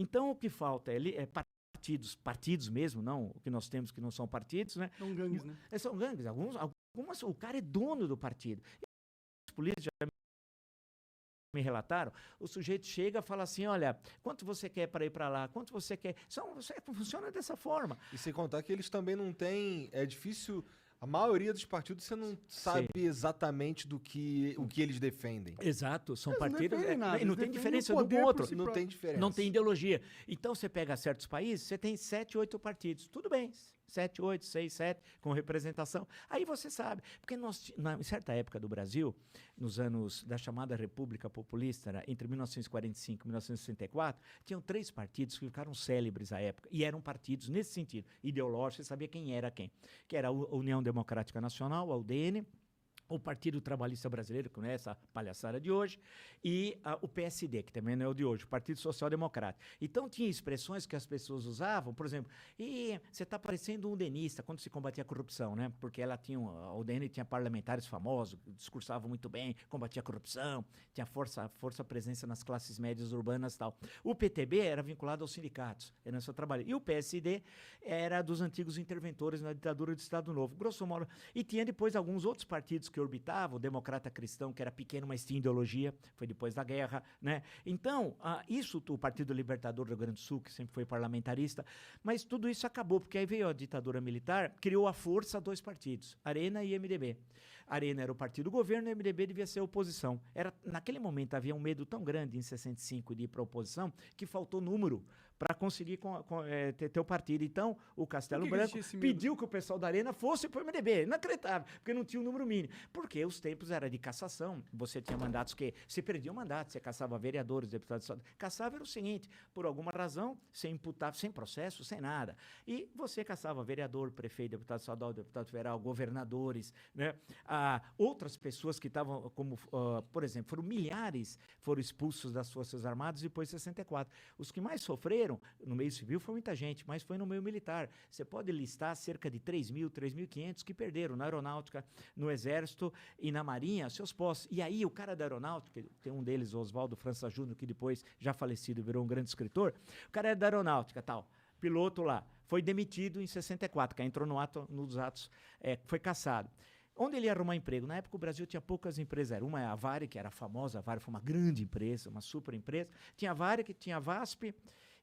Então, o que falta é partidos mesmo, não o que nós temos que não são partidos, né? São gangues, né? São gangues, algumas, o cara é dono do partido. Os políticos já me relataram, o sujeito chega e fala assim, olha, quanto você quer para ir para lá, quanto você quer, funciona dessa forma. E sem contar que eles também não têm, é difícil, a maioria dos partidos você não sabe exatamente o que eles defendem. Exato, são Eles não partidos, defendem nada, e não eles tem defendem diferença o um do poder por outro. si Não próprio. tem diferença. Não tem ideologia. Então, você pega certos países, você tem 7, 8 partidos. Tudo bem, 7, 8, 6, 7, com representação. Aí você sabe. Porque em certa época do Brasil, nos anos da chamada República Populista, né, entre 1945 e 1964, tinham 3 partidos que ficaram célebres à época. E eram partidos nesse sentido, ideológico, você sabia quem era quem. Que era a União Democrática Nacional, a UDN, o Partido Trabalhista Brasileiro, que não é essa palhaçada de hoje, e o PSD, que também não é o de hoje, o Partido Social Democrático. Então, tinha expressões que as pessoas usavam, por exemplo, você está parecendo um udenista, quando se combatia a corrupção, né? Porque a UDN tinha parlamentares famosos, discursavam muito bem, combatia a corrupção, tinha força presença nas classes médias urbanas e tal. O PTB era vinculado aos sindicatos, era no seu trabalho. E o PSD era dos antigos interventores na ditadura do Estado Novo, grosso modo. E tinha depois alguns outros partidos que orbitavam, o Democrata Cristão, que era pequeno, mas tinha ideologia, foi depois da guerra, né? Então, o Partido Libertador do Rio Grande do Sul, que sempre foi parlamentarista, mas tudo isso acabou, porque aí veio a ditadura militar, criou à força 2 partidos, Arena e MDB. Arena era o partido do governo e o MDB devia ser a oposição. Naquele momento havia um medo tão grande em 65 de ir para a oposição que faltou número para conseguir ter o partido. Então, o Castelo Branco pediu que o pessoal da Arena fosse para o MDB. Inacreditável, porque não tinha o número mínimo. Porque os tempos eram de cassação. Você tinha mandatos que... Você perdia o mandato, você caçava vereadores, deputados... Caçava era o seguinte, por alguma razão, você imputava, sem processo, sem nada. E você caçava vereador, prefeito, deputado estadual, deputado federal, governadores, né? Outras pessoas que estavam, como, por exemplo, foram expulsos das Forças Armadas depois de 64. Os que mais sofreram no meio civil foi muita gente, mas foi no meio militar. Você pode listar cerca de 3.000, 3.500 que perderam na aeronáutica, no exército e na marinha seus postos. E aí o cara da aeronáutica, tem um deles, o Oswaldo França Júnior, que depois, já falecido, virou um grande escritor, o cara era da aeronáutica, piloto lá, foi demitido em 64, que entrou nos atos, foi cassado. Onde ele ia arrumar emprego? Na época o Brasil tinha poucas empresas. Uma é a Varig, que era famosa, a Varig foi uma grande empresa, uma super empresa. Tinha a Varig, tinha a VASP,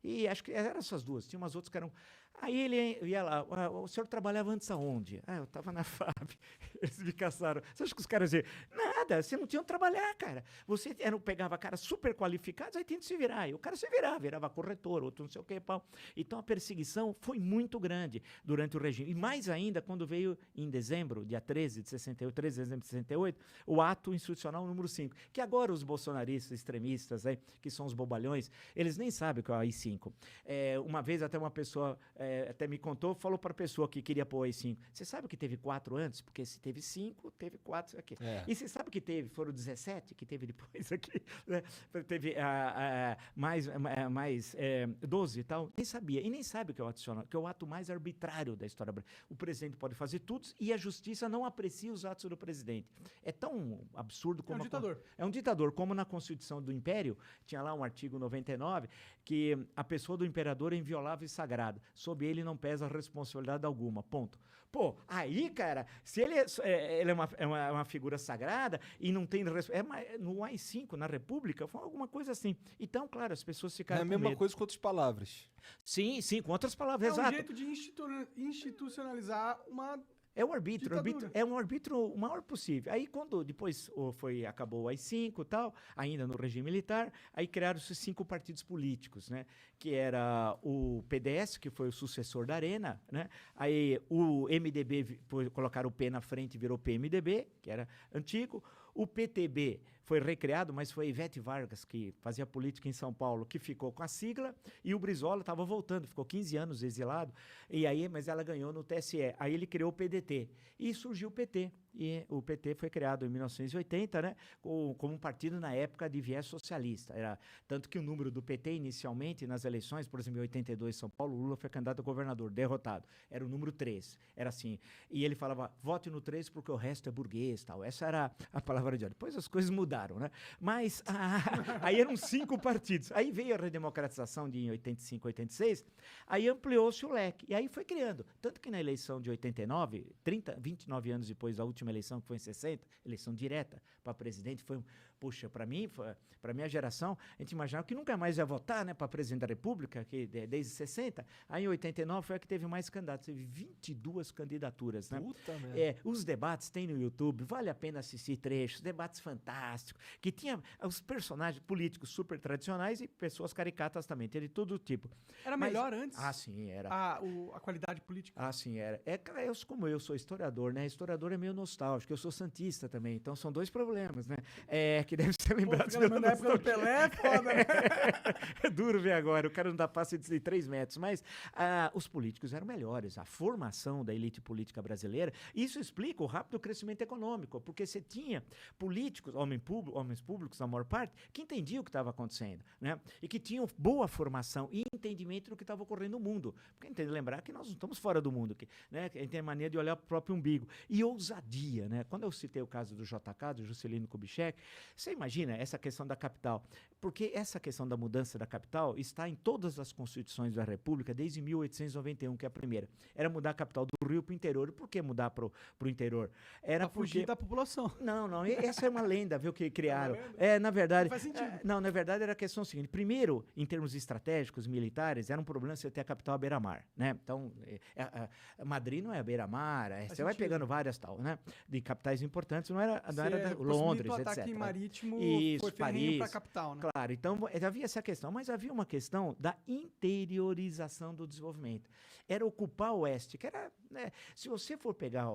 e acho que eram essas duas. Tinha umas outras que eram... Aí ele ia lá, o senhor trabalhava antes aonde? Eu estava na FAB. Eles me caçaram. Você acha que os caras diziam, nada, você não tinha onde trabalhar, cara. Você pegava caras super qualificados, aí tinha que se virar. E o cara se virava corretor, outro não sei o que, pau. Então a perseguição foi muito grande durante o regime. E mais ainda quando veio em dezembro, dia 13 de 68, 13 de dezembro de 68, o ato institucional número 5. Que agora os bolsonaristas, extremistas, que são os bobalhões, eles nem sabem o que é o AI-5. Uma vez até uma pessoa... até me contou, falou para a pessoa que queria pôr AI-5. Você sabe que teve 4 antes? Porque se teve 5, teve 4 aqui. E você sabe que foram 17 que teve depois aqui? Né? Teve mais 12 e tal. Nem sabia. E nem sabe o que é o adicional, que é o ato mais arbitrário da história brasileira. O presidente pode fazer tudo e a justiça não aprecia os atos do presidente. É tão absurdo como... É um ditador. É um ditador. Como na Constituição do Império, tinha lá um artigo 99, que a pessoa do imperador é inviolável e sagrada. Sob ele não pesa responsabilidade alguma, ponto. Aí, cara, se ele é uma figura sagrada e não tem... no AI-5, na República, foi alguma coisa assim. Então, claro, as pessoas ficaram com medo. É a mesma coisa com outras palavras. Sim, com outras palavras, exato. É um jeito de institucionalizar uma... É o arbítrio, é um arbítrio o maior possível. Aí quando depois acabou o AI-5 e tal, ainda no regime militar, aí criaram-se 5 partidos políticos, né? Que era o PDS, que foi o sucessor da Arena, né? Aí o MDB, colocaram o P na frente e virou PMDB, que era antigo. O PTB foi recriado, mas foi Ivete Vargas, que fazia política em São Paulo, que ficou com a sigla, e o Brizola estava voltando, ficou 15 anos exilado, mas ela ganhou no TSE. Aí ele criou o PDT, e surgiu o PT. e o PT foi criado em 1980, né, como um partido na época de viés socialista. Tanto que o número do PT inicialmente nas eleições, por exemplo, em 82, São Paulo, Lula foi candidato a governador, derrotado. Era o número 3, era assim. E ele falava, vote no 3 porque o resto é burguês, tal. Essa era a palavra de ordem. Depois as coisas mudaram, né? Mas aí eram 5 partidos. Aí veio a redemocratização de 85, 86, aí ampliou-se o leque. E aí foi criando. Tanto que na eleição de 89, 29 anos depois da última eleição, que foi em 60, eleição direta para presidente, foi, puxa, para mim, para minha geração, a gente imaginava que nunca mais ia votar, né, para presidente da República, que desde 60. Aí em 89 foi a que teve mais candidatos, teve 22 candidaturas, né? Puta merda. Os debates tem no YouTube, vale a pena assistir trechos, debates fantásticos, que tinha os personagens políticos super tradicionais e pessoas caricatas também, tinha de todo tipo. Era melhor antes? Sim, era. A qualidade política? Sim, era. Cara, como eu sou historiador, né? Historiador é meio nostálgico, eu sou santista também, então são 2 problemas, né? Que deve ser lembrado. Na época do Pelé, é foda, né? É duro ver agora, o cara não dá passe de 3 metros, mas os políticos eram melhores, a formação da elite política brasileira, isso explica o rápido crescimento econômico, porque você tinha políticos, homens públicos, na maior parte, que entendiam o que estava acontecendo, né? E que tinham boa formação e entendimento do que estava ocorrendo no mundo, porque a gente tem que lembrar que nós não estamos fora do mundo, né? A gente tem a mania de olhar para o próprio umbigo, e ousadia, né? Quando eu citei o caso do JK, do Juscelino Kubitschek, você imagina essa questão da capital, porque essa questão da mudança da capital está em todas as constituições da República desde 1891, que é a primeira. Era mudar a capital do Rio para o interior. E por que mudar para o interior? Era pra fugir da população. Não, essa é uma lenda, viu, que criaram. Na Não verdade... faz sentido. Na verdade era a questão seguinte. Primeiro, em termos estratégicos, militares, era um problema você ter a capital à beira-mar, né? Então, Madrid não é à beira-mar, você vai pegando várias tal, né? De capitais importantes, não era Londres, etc. O ataque marítimo foi Paris, para a capital, né? Claro, então havia essa questão, mas havia uma questão da interiorização do desenvolvimento. Era ocupar o oeste, que era, né, se você for pegar